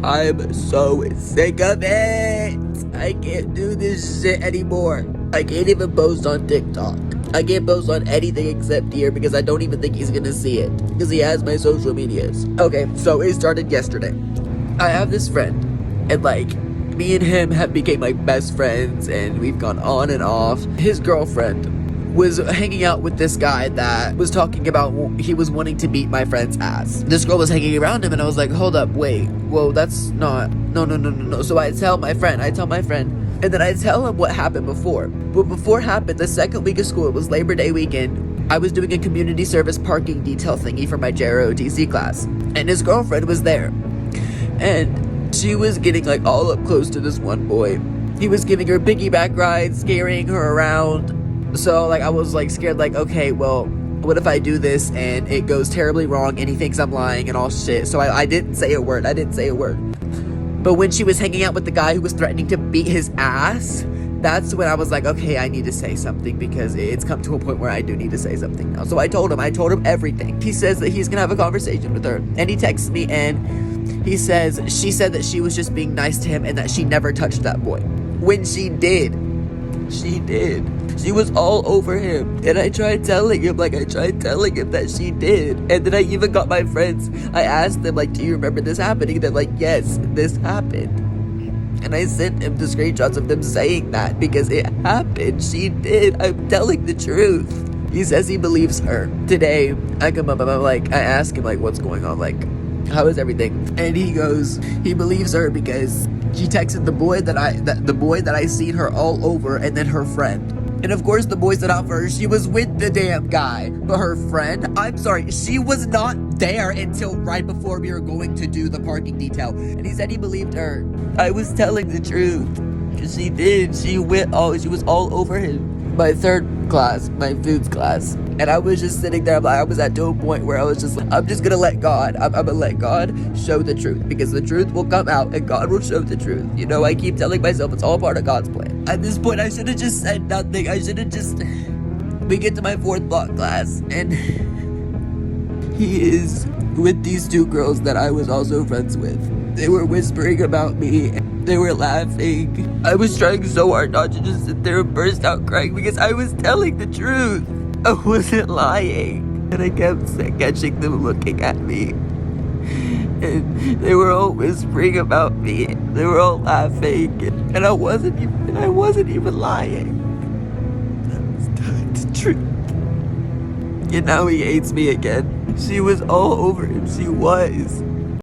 I'm so sick of it. I can't do this shit anymore. I can't even post on TikTok. I can't post on anything except here because I don't even think he's gonna see it. Because he has my social medias. Okay, so it started yesterday. I have this friend, and like, me and him have became like best friends, and we've gone on and off. His girlfriend was hanging out with this guy that was talking about he was wanting to beat my friend's ass. This girl was hanging around him, and I was like, hold up, wait, whoa, that's not, no. So I tell my friend, and then I tell him what happened before. What before happened, the second week of school, it was Labor Day weekend, I was doing a community service parking detail thingy for my JROTC class, and his girlfriend was there, and she was getting like all up close to this one boy. He was giving her piggyback rides, scaring her around. So like I was like scared, like, okay, well, what if I do this and it goes terribly wrong and he thinks I'm lying and all shit. So I didn't say a word. But when she was hanging out with the guy who was threatening to beat his ass, that's when I was like, okay, I need to say something because it's come to a point where I do need to say something now. So I told him everything. He says that he's gonna have a conversation with her, and he texts me and he says she said that she was just being nice to him and that she never touched that boy. When she did. She was all over him, and I tried telling him that she did. And then I even got my friends, I asked them, like, do you remember this happening? They're like, yes, this happened. And I sent him the screenshots of them saying that because it happened. She did. I'm telling the truth. He says he believes her. Today, I come up and I ask him, like, what's going on? Like, how is everything? And he goes, he believes her because she texted the boy that I seen her all over, and then her friend. And of course the boy said out for her, she was with the damn guy. But her friend, I'm sorry, she was not there until right before we were going to do the parking detail. And he said he believed her. I was telling the truth. She did. She was all over him. My third class, my foods class. And I was just sitting there, I was at to a point where I was just like, I'm just gonna let God, I'm gonna let God show the truth, because the truth will come out and God will show the truth. You know, I keep telling myself it's all part of God's plan. At this point, I should have just said nothing. We get to my fourth block class, and he is with these two girls that I was also friends with. They were whispering about me. They were laughing. I was trying so hard not to just sit there and burst out crying because I was telling the truth. I wasn't lying. And I kept catching them looking at me. And they were all whispering about me. They were all laughing. And I wasn't even lying. I was telling the truth. And now he hates me again. She was all over him. She was.